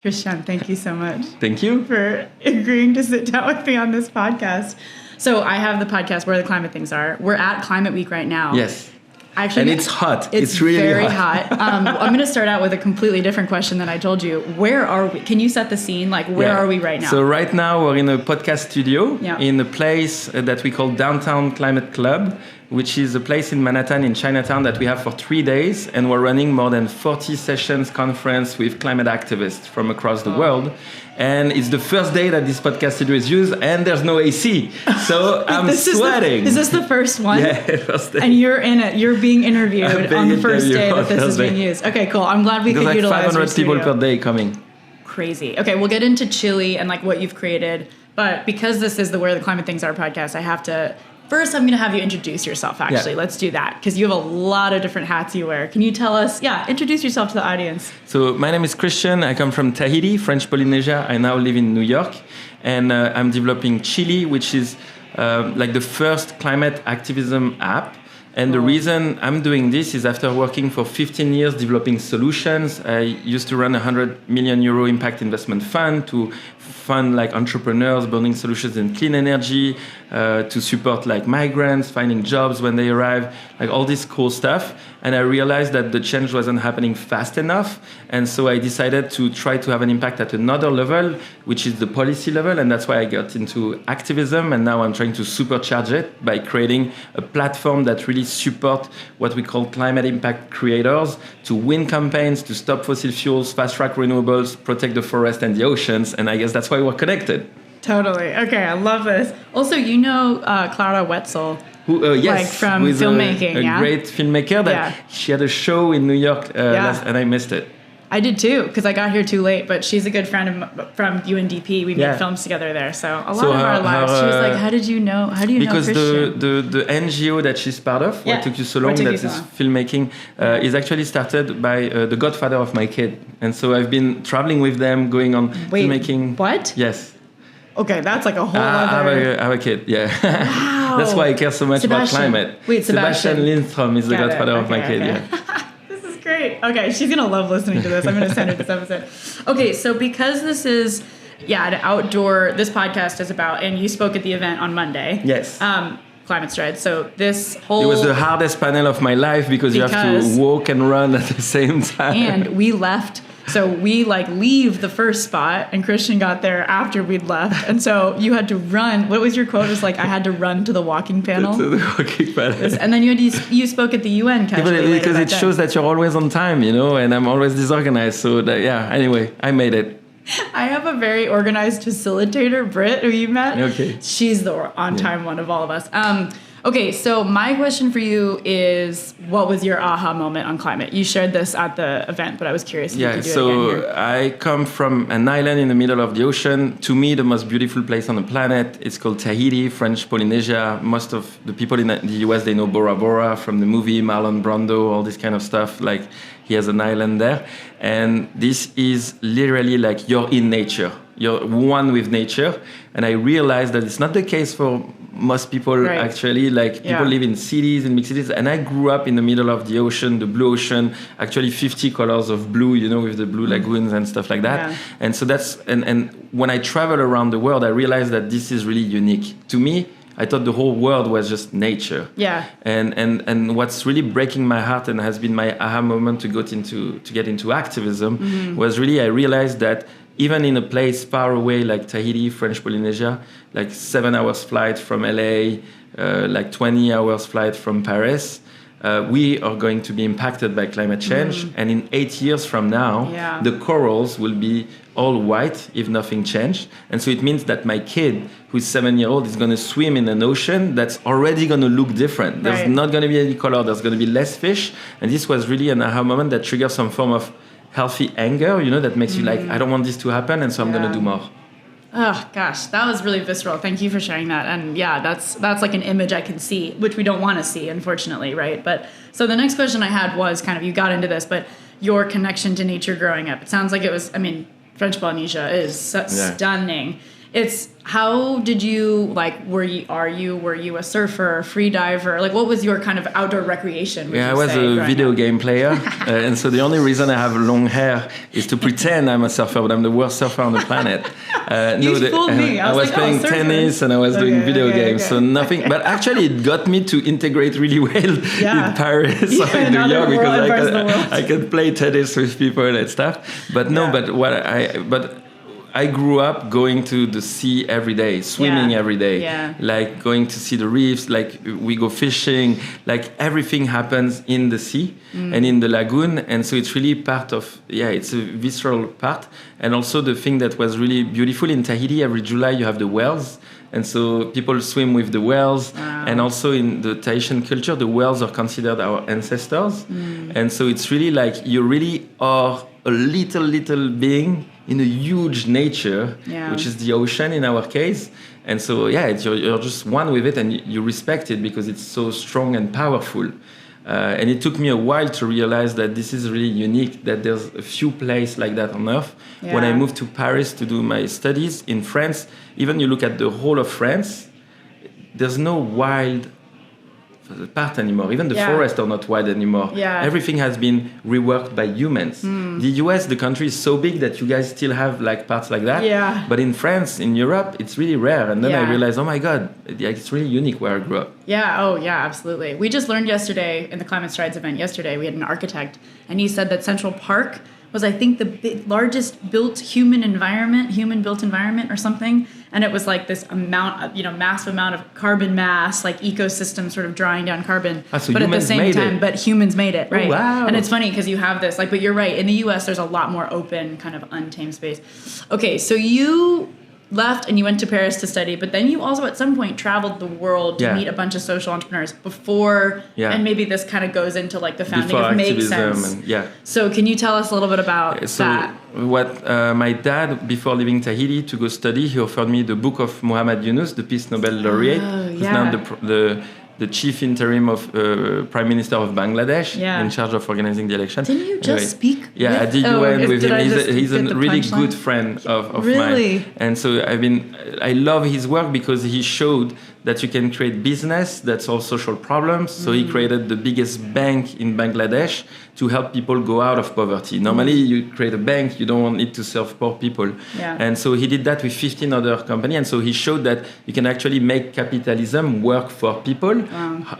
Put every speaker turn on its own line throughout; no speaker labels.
Christian, thank you so much.
Thank you
for agreeing to sit down with me on this podcast. So I have the podcast Where the Climate Things Are. We're at Climate Week right now.
Yes.
Actually,
and it's hot.
It's
really
very hot. I'm going to start out with a completely different question than I told you. Where are we? Can you set the scene? Like, where are we right now?
So right now we're in a podcast studio in a place that we call Downtown Climate Club, which is a place in Manhattan, in Chinatown, that we have for 3 days. And we're running more than 40 sessions, conference with climate activists from across the world. And it's the first day that this podcast studio is used, and there's no AC. So I'm sweating.
Is this the first one?
Yeah, first day.
And you're in it. You're being interviewed on the first day that this is being used. Okay, cool. I'm glad we could utilize your
500 people per day coming.
Crazy. Okay, we'll get into chilli and like what you've created. But because this is the Where the Climate Things Are podcast, I have to... First, I'm going to have you introduce yourself, actually. Let's do that, because you have a lot of different hats you wear. Can you tell us, introduce yourself to the audience.
So my name is Christian. I come from Tahiti, French Polynesia. I now live in New York. And I'm developing Chilli, which is like the first climate activism app. And the reason I'm doing this is after working for 15 years developing solutions. I used to run a 100 million euro impact investment fund to fund like entrepreneurs building solutions in clean energy, to support like migrants finding jobs when they arrive, like all this cool stuff. And I realized that the change wasn't happening fast enough. And so I decided to try to have an impact at another level, which is the policy level. And that's why I got into activism. And now I'm trying to supercharge it by creating a platform that really support what we call climate impact creators to win campaigns, to stop fossil fuels, fast track renewables, protect the forest and the oceans. And I guess that's why we're connected.
Totally. Okay, I love this. Also, you know Clara Wetzel.
Yes,
like from filmmaking,
a great filmmaker that she had a show in New York and I missed it.
I did too, because I got here too late, but she's a good friend from UNDP. We made films together there. So a lot of our lives, she was like, how do you know Christian?
Because the NGO that she's part of, What Took You So Long, that is filmmaking, is actually started by the godfather of my kid. And so I've been traveling with them, going on filmmaking.
What?
Yes.
Okay, that's like a whole other...
I have a kid,
Wow.
That's why I care so much about climate.
Wait,
Sebastian Lindstrom is the godfather of my kid,
This is great. Okay, she's going to love listening to this. I'm going to send her this episode. Okay, so because this is, an outdoor... This podcast is about, and you spoke at the event on Monday.
Yes.
Climate Stride. So this whole...
It was the hardest panel of my life because you have to walk and run at the same time.
And we left... So we leave the first spot, and Christian got there after we'd left. And so you had to run. What was your quote? It was like, I had to run to the walking panel.
To the walking panel.
And then you spoke at the UN
because it shows that you're always on time, and I'm always disorganized. So anyway, I made it.
I have a very organized facilitator, Britt, who you met.
Okay.
She's the on-time one of all of us. Okay, so my question for you is, what was your aha moment on climate? You shared this at the event, but I was curious if you could do it again here.
I come from an island in the middle of the ocean. To me, the most beautiful place on the planet. It's called Tahiti, French Polynesia. Most of the people in the US, they know Bora Bora from the movie, Marlon Brando, all this kind of stuff. Like, he has an island there. And this is literally like you're in nature. You're one with nature. And I realized that it's not the case for most people, actually. Like, people live in cities, in big cities. And I grew up in the middle of the ocean, the blue ocean, actually 50 colors of blue, with the blue lagoons and stuff like that. Yeah. And so that's, and when I travel around the world, I realized that this is really unique. To me, I thought the whole world was just nature.
Yeah.
And what's really breaking my heart and has been my aha moment to get into activism was really I realized that even in a place far away like Tahiti, French Polynesia, like 7 hours flight from LA, like 20 hours flight from Paris, we are going to be impacted by climate change. And in 8 years from now, the corals will be all white if nothing changed. And so it means that my kid, who's 7-year-old, is going to swim in an ocean that's already going to look different. There's not going to be any color. There's going to be less fish. And this was really an aha moment that triggers some form of healthy anger, that makes you like, I don't want this to happen, and so I'm going to do more.
Oh, gosh, that was really visceral. Thank you for sharing that. And that's like an image I can see, which we don't want to see, unfortunately, right? But so the next question I had was kind of, you got into this, but your connection to nature growing up. It sounds like it was, French Polynesia is stunning. It's how did you like? Were you a surfer, free diver? Like, what was your kind of outdoor recreation?
I was a video game player, and so the only reason I have long hair is to pretend I'm a surfer, but I'm the worst surfer on the planet.
Fooled me.
I was playing tennis and I was doing video games, so nothing. But actually, it got me to integrate really well in Paris or in New York because I could play tennis with people and stuff. But but I grew up going to the sea every day, swimming every day, like going to see the reefs, like we go fishing, like everything happens in the sea and in the lagoon. And so it's really part of, it's a visceral part. And also the thing that was really beautiful in Tahiti, every July you have the whales. And so people swim with the whales. Wow. And also in the Tahitian culture, the whales are considered our ancestors. And so it's really like you really are a little being in a huge nature, which is the ocean in our case. And so, you're just one with it and you respect it because it's so strong and powerful. And it took me a while to realize that this is really unique, that there's a few places like that on Earth. Yeah. When I moved to Paris to do my studies in France, even you look at the whole of France, there's no wild part anymore. Even the forests are not wild anymore. Yeah. Everything has been reworked by humans. The US, the country is so big that you guys still have like parts like that. Yeah. But in France, in Europe, it's really rare. And then I realized, oh my God, it's really unique where I grew up.
Yeah. Oh yeah, absolutely. We just learned yesterday in the Climate Strides event yesterday, we had an architect and he said that Central Park was, I think, the largest human-built environment or something. And it was like this amount of, massive amount of carbon mass, like ecosystem sort of drawing down carbon.
So
but at the same time, but humans made it, right?
Oh, wow.
And it's funny because you have this, but you're right. In the US, there's a lot more open, kind of untamed space. Okay, so you left and you went to Paris to study, but then you also at some point traveled the world to meet a bunch of social entrepreneurs before, and maybe this kind of goes into like the founding of Makesense. So can you tell us a little bit about that?
What my dad, before leaving Tahiti to go study, he offered me the book of Muhammad Yunus, the Peace Nobel laureate, who's now the chief interim of Prime Minister of Bangladesh, in charge of organizing the election.
Didn't you just speak?
Yeah, I did UN with him. He's a really good friend of mine. And so I love his work because he showed that you can create business that solves social problems. So he created the biggest bank in Bangladesh to help people go out of poverty. Normally, you create a bank, you don't want it to serve poor people. Yeah. And so he did that with 15 other companies. And so he showed that you can actually make capitalism work for people,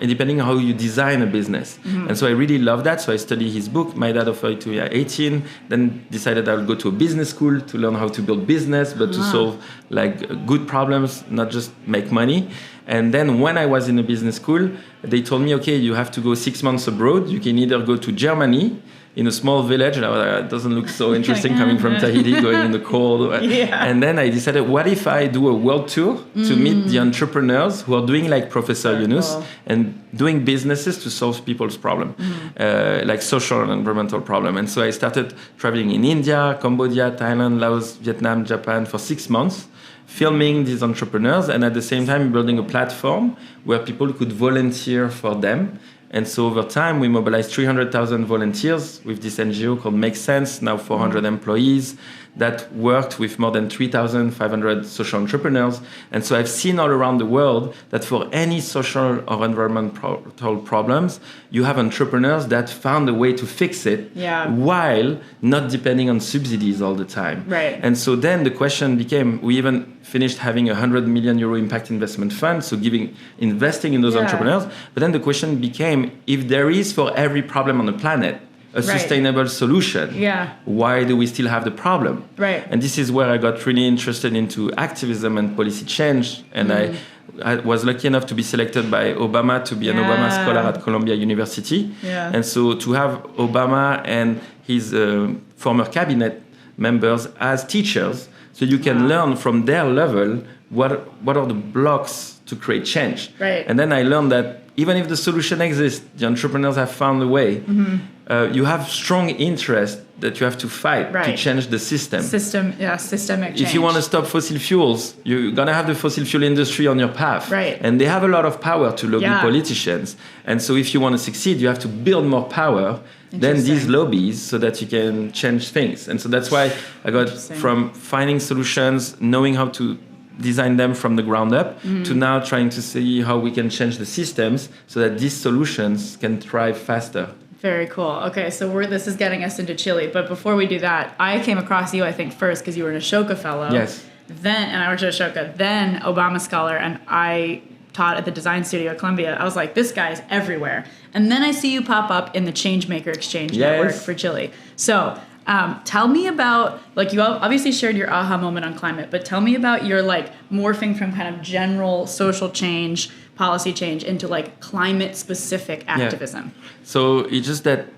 depending on how you design a business. And so I really love that. So I studied his book. My dad offered it to me at 18, then decided I would go to a business school to learn how to build business, but to solve like good problems, not just make money. And then when I was in a business school, they told me, okay, you have to go 6 months abroad. You can either go to Germany in a small village. And I was like, it doesn't look so interesting coming from Tahiti, going in the cold. And then I decided, what if I do a world tour to meet the entrepreneurs who are doing like Professor Yunus and doing businesses to solve people's problem, like social and environmental problem. And so I started traveling in India, Cambodia, Thailand, Laos, Vietnam, Japan for 6 months, filming these entrepreneurs and at the same time building a platform where people could volunteer for them. And so over time, we mobilized 300,000 volunteers with this NGO called Makesense, now 400 employees, that worked with more than 3,500 social entrepreneurs. And so I've seen all around the world that for any social or environmental problems, you have entrepreneurs that found a way to fix it while not depending on subsidies all the time. Right. And so then the question became, we even finished having a €100 million impact investment fund, so investing in those entrepreneurs. But then the question became, if there is for every problem on the planet a sustainable solution, why do we still have the problem? Right. And this is where I got really interested into activism and policy change. And I was lucky enough to be selected by Obama to be an Obama Scholar at Columbia University. Yeah. And so to have Obama and his former cabinet members as teachers, so you can learn from their level what are the blocks to create change. Right. And then I learned that even if the solution exists, the entrepreneurs have found a way. You have strong interest that you have to fight to change the system. Systemic change. If you want to stop fossil fuels, you're going to have the fossil fuel industry on your path. Right. And they have a lot of power to lobby politicians. And so if you want to succeed, you have to build more power than these lobbies so that you can change things. And so that's why I got from finding solutions, knowing how to design them from the ground up to now trying to see how we can change the systems so that these solutions can thrive faster.
Very cool. Okay, so this is getting us into chili. But before we do that, I came across you, I think, first because you were an Ashoka fellow.
Yes.
And I worked at Ashoka, then Obama scholar, and I taught at the design studio at Columbia. I was like, this guy's everywhere. And then I see you pop up in the Changemaker Exchange Network for Chile. So tell me about, like, you obviously shared your aha moment on climate, but tell me about your, like, morphing from kind of general social change, policy change into, like, climate-specific activism.
Yeah. So it's just that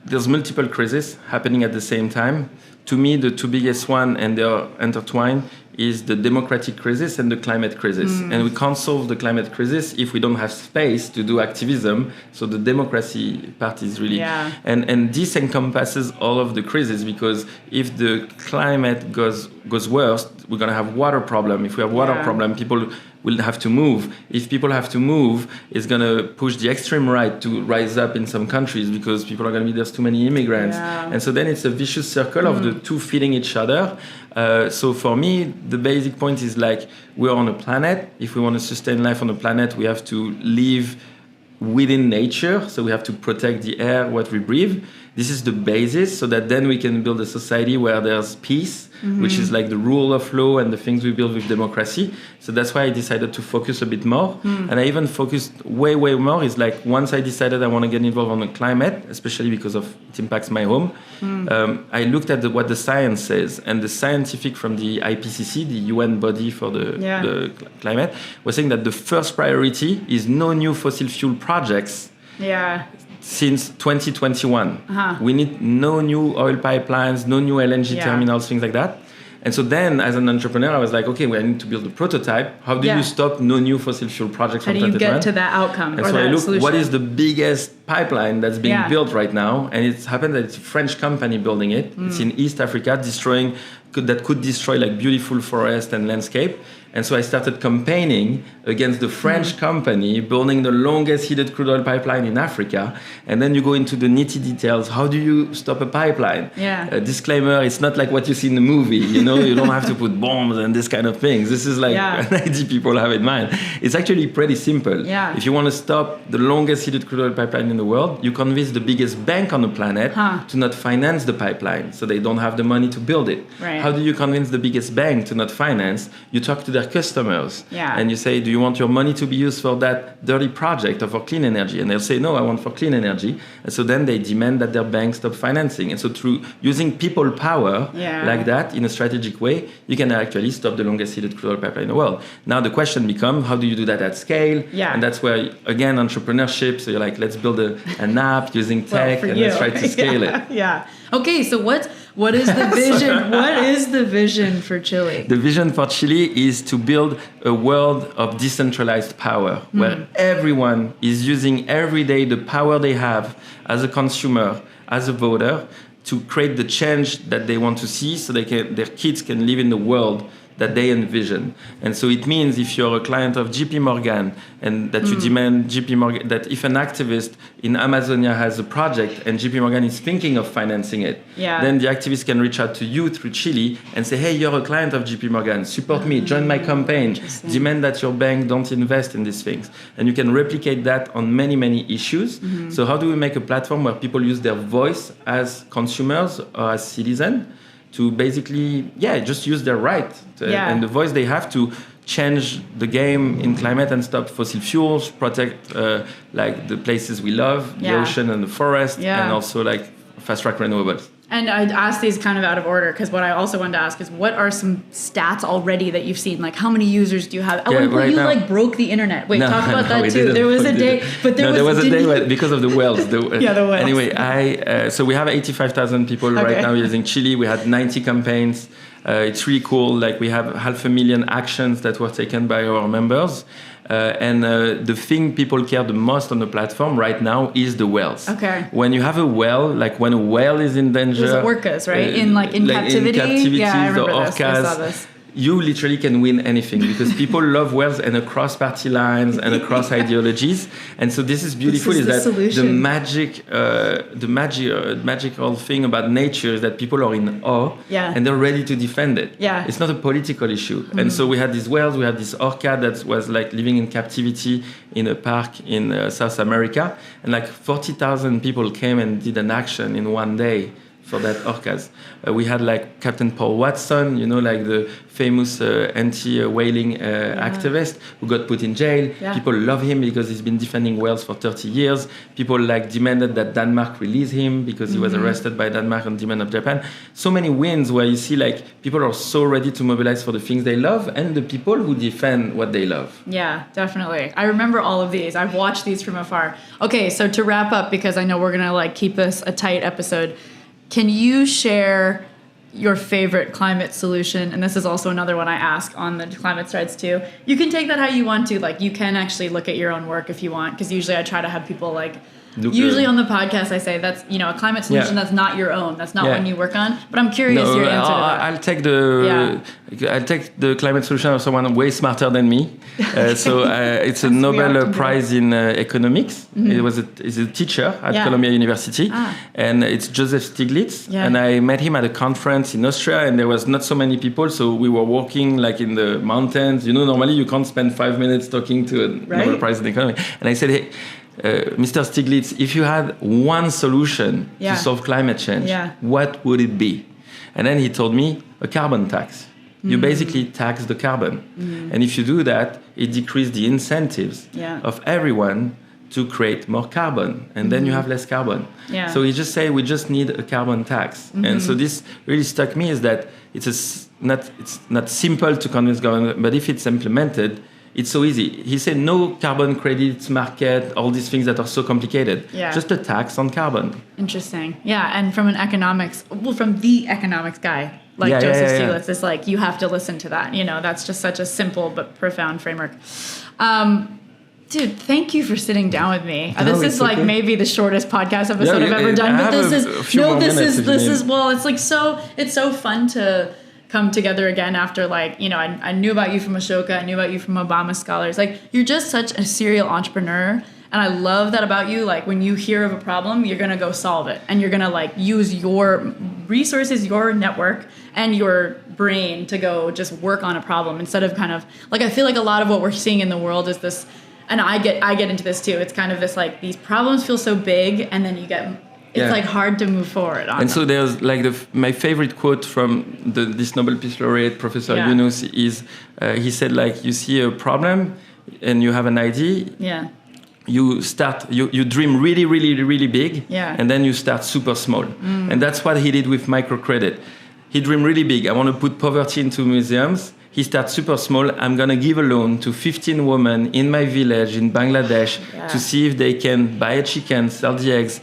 there's multiple crises happening at the same time. To me, the two biggest one, and they're intertwined, is the democratic crisis and the climate crisis. And we can't solve the climate crisis if we don't have space to do activism. So the democracy part is really...
Yeah.
And this encompasses all of the crises, because if the climate goes worse, we're going to have water problem. If we have water problem, people will have to move. If people have to move, it's going to push the extreme right to rise up in some countries because people are going to be, there's too many immigrants. Yeah. And so then it's a vicious circle of the two feeding each other. So for me, the basic point is like, we're on a planet. If we want to sustain life on the planet, we have to live within nature. So we have to protect the air, what we breathe. This is the basis, so that then we can build a society where there's peace, which is like the rule of law and the things we build with democracy. So that's why I decided to focus a bit more. And I even focused way more. It's like, once I decided I want to get involved on the climate, especially because of it impacts my home, I looked at what the science says. And the scientific from the IPCC, the UN body for the climate, was saying that the first priority is no new fossil fuel projects.
Yeah.
Since 2021. We need no new oil pipelines, no new LNG terminals, things like that. And so then, as an entrepreneur, I was like, okay, I need to build a prototype. How do you stop no new fossil fuel projects from 2021?
How do you get to that outcome
and
or
so
that
I looked,
solution?
what is the biggest pipeline that's being built right now? And it's happened that it's a French company building it. It's in East Africa, that could destroy like beautiful forest and landscape. And so I started campaigning against the French company building the longest heated crude oil pipeline in Africa. And then you go into the nitty details. How do you stop a pipeline? Disclaimer, it's not like what you see in the movie. You know, you don't have to put bombs and this kind of things. This is like an idea people have in mind. It's actually pretty simple. If you want to stop the longest heated crude oil pipeline in the world, you convince the biggest bank on the planet to not finance the pipeline, so they don't have the money to build it. How do you convince the biggest bank to not finance? You talk to their customers and you say, do you want your money to be used for that dirty project or for clean energy? And they'll say, no, I want for clean energy. And so then they demand that their bank stop financing. And so through using people power like that in a strategic way, you can actually stop the longest heated crude oil pipeline in the world. Now the question becomes, how do you do that at scale? And that's where, again, entrepreneurship. So you're like, let's build an app using tech and let's try to scale it.
Okay, so what is the vision? What is the vision for Chile?
The vision for Chile is to build a world of decentralized power where everyone is using every day the power they have as a consumer, as a voter, to create the change that they want to see so their kids can live in the world that they envision. And so it means if you're a client of JP Morgan and that you demand JP Morgan, that if an activist in Amazonia has a project and JP Morgan is thinking of financing it, then the activist can reach out to you through Chile and say, hey, you're a client of JP Morgan, support me, join my campaign, demand that your bank don't invest in these things. And you can replicate that on many, many issues. So how do we make a platform where people use their voice as consumers or as citizens to basically, just use their right and the voice they have to change the game in climate and stop fossil fuels, protect like the places we love, the ocean and the forest, and also like fast track renewables.
And I'd ask these kind of out of order because what I also wanted to ask is, what are some stats already that you've seen? Like, how many users do you have? At one point, you like broke the internet. Wait, talk about that too. There was a day, but there was a day
because of the whales. The
whales.
Anyway, so we have 85,000 people right now using Chile. We had 90 campaigns. It's really cool. Like, we have 500,000 actions that were taken by our members. And the thing people care the most on the platform right now is the whales. When you have a whale, like when a whale is in danger,
there's orcas, right? In captivity.
In captivity,
I remember
the orcas.
This. I saw this.
you literally can win anything because people love whales and across party lines and across ideologies. And so this is beautiful.
This is the solution.
Magical thing about nature is that people are in awe and they're ready to defend it.
Yeah.
It's not a political issue. And so we had these whales, we had this orca that was like living in captivity in a park in South America. And like 40,000 people came and did an action in one day for that orcas. We had like Captain Paul Watson, like the famous anti-whaling activist who got put in jail.
Yeah.
People love him because he's been defending whales for 30 years. People like demanded that Denmark release him because he was arrested by Denmark on demand of Japan. So many wins where you see like people are so ready to mobilize for the things they love and the people who defend what they love.
Yeah, definitely. I remember all of these. I've watched these from afar. Okay, so to wrap up, because I know we're gonna like keep this a tight episode, can you share your favorite climate solution? And this is also another one I ask on the climate threads too. You can take that how you want to. Like, you can actually look at your own work if you want, because usually I try to have people like, usually on the podcast I say that's a climate solution that's not your own. That's not one you work on. But I'm curious your answer to that.
I'll take the climate solution of someone way smarter than me. So it's a Nobel Prize in economics. He's a teacher at Columbia University, and it's Joseph Stiglitz. Yeah. And I met him at a conference in Austria, and there was not so many people, so we were walking like in the mountains. Normally you can't spend 5 minutes talking to a Nobel Prize in economics. And I said, hey, Mr. Stiglitz, if you had one solution to solve climate change, what would it be? And then he told me a carbon tax. You basically tax the carbon. And if you do that, it decreases the incentives of everyone to create more carbon. And then you have less carbon. Yeah. So he just said, we just need a carbon tax. And so this really struck me is that it's not simple to convince government, but if it's implemented, it's so easy. He said no carbon credits market, all these things that are so complicated. Yeah. Just a tax on carbon.
Interesting. Yeah, and from from the economics guy, like Joseph Stiglitz, it's like you have to listen to that. That's just such a simple but profound framework. Dude, thank you for sitting down with me. This is like maybe the shortest podcast episode I've ever done. But this is it's like it's so fun to come together again after I knew about you from Ashoka, I knew about you from Obama Scholars. Like, you're just such a serial entrepreneur, and I love that about you. Like, when you hear of a problem, you're gonna go solve it, and you're gonna use your resources, your network, and your brain to go just work on a problem instead of I feel like a lot of what we're seeing in the world is this, and I get into this too. It's kind of this these problems feel so big, and then you get. It's hard to move forward on.
And so there's my favorite quote from this Nobel Peace Laureate, Professor Yunus, is he said you see a problem and you have an idea. Yeah. You dream really, really, really big. Yeah. And then you start super small. And that's what he did with microcredit. He dreamed really big. I want to put poverty into museums. He starts super small. I'm going to give a loan to 15 women in my village in Bangladesh to see if they can buy a chicken, sell the eggs,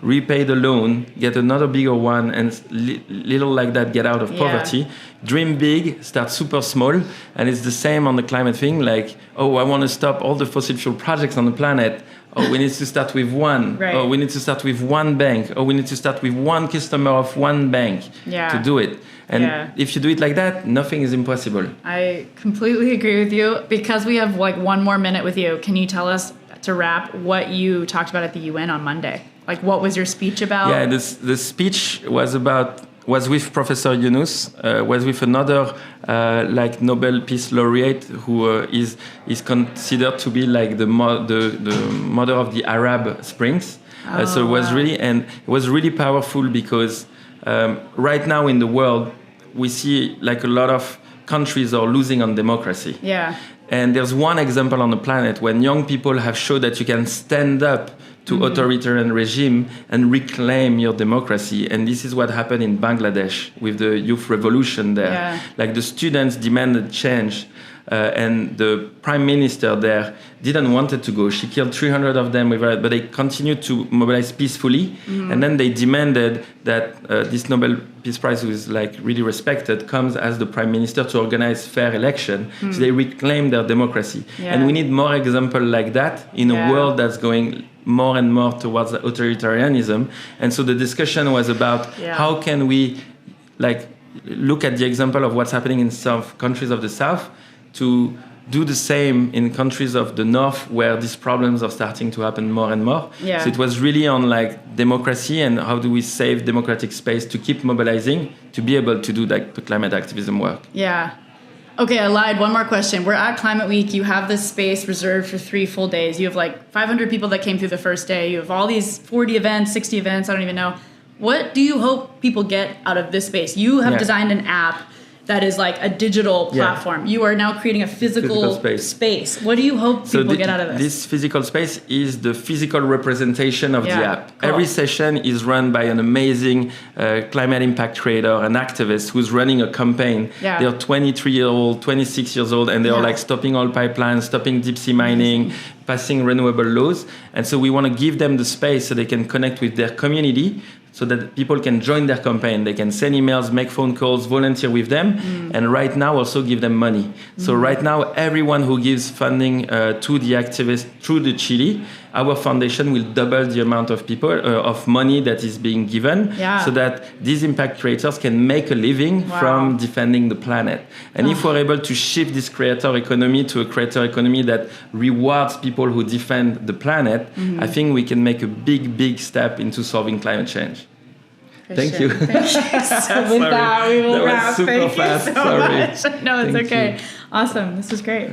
repay the loan, get another bigger one, and little like that, get out of poverty. Dream big, start super small. And it's the same on the climate thing. I want to stop all the fossil fuel projects on the planet. Oh, we need to start with one. Right. Oh, we need to start with one bank. Oh, we need to start with one customer of one bank to do it. And if you do it like that, nothing is impossible. I completely agree with you. Because we have one more minute with you, can you tell us, to wrap, what you talked about at the UN on Monday? What was your speech about? Yeah, the speech was with Professor Yunus, was with another Nobel Peace Laureate who is considered to be the mother of the Arab Springs. So it was really powerful because right now in the world we see a lot of countries are losing on democracy. Yeah. And there's one example on the planet when young people have shown that you can stand up to authoritarian regime and reclaim your democracy. And this is what happened in Bangladesh with the youth revolution there. Yeah. The students demanded change. And the prime minister there didn't want it to go. She killed 300 of them, but they continued to mobilize peacefully. And then they demanded that this Nobel Peace Prize, who is really respected, comes as the prime minister to organize fair election. So they reclaim their democracy. Yeah. And we need more examples like that in a world that's going more and more towards authoritarianism. And so the discussion was about how can we look at the example of what's happening in some countries of the South to do the same in countries of the North where these problems are starting to happen more and more.
Yeah.
So it was really on like democracy and how do we save democratic space to keep mobilizing to be able to do like the climate activism work.
Yeah. Okay, I lied. One more question. We're at Climate Week. You have this space reserved for 3 full days. You have like 500 people that came through the first day. You have all these 40 events, 60 events. I don't even know. What do you hope people get out of this space? You have designed an app that is like a digital platform. You are now creating a physical space. What do you hope people get out of this?
This physical space is the physical representation of the app.
Cool.
Every session is run by an amazing climate impact creator, an activist who's running a campaign.
Yeah.
They're 23 years old, 26 years old, and they're like stopping all pipelines, stopping deep sea mining, passing renewable laws. And so we want to give them the space so they can connect with their community, so that people can join their campaign. They can send emails, make phone calls, volunteer with them, and right now also give them money. So right now, everyone who gives funding to the activists through the chilli, our foundation will double the amount of people of money that is being given, so that these impact creators can make a living from defending the planet. And if we're able to shift this creator economy to a creator economy that rewards people who defend the planet, I think we can make a big step into solving climate change. Thank you.
Thank you. So with that, we will wrap. Thank you so much. No, it's okay. Awesome. This was great.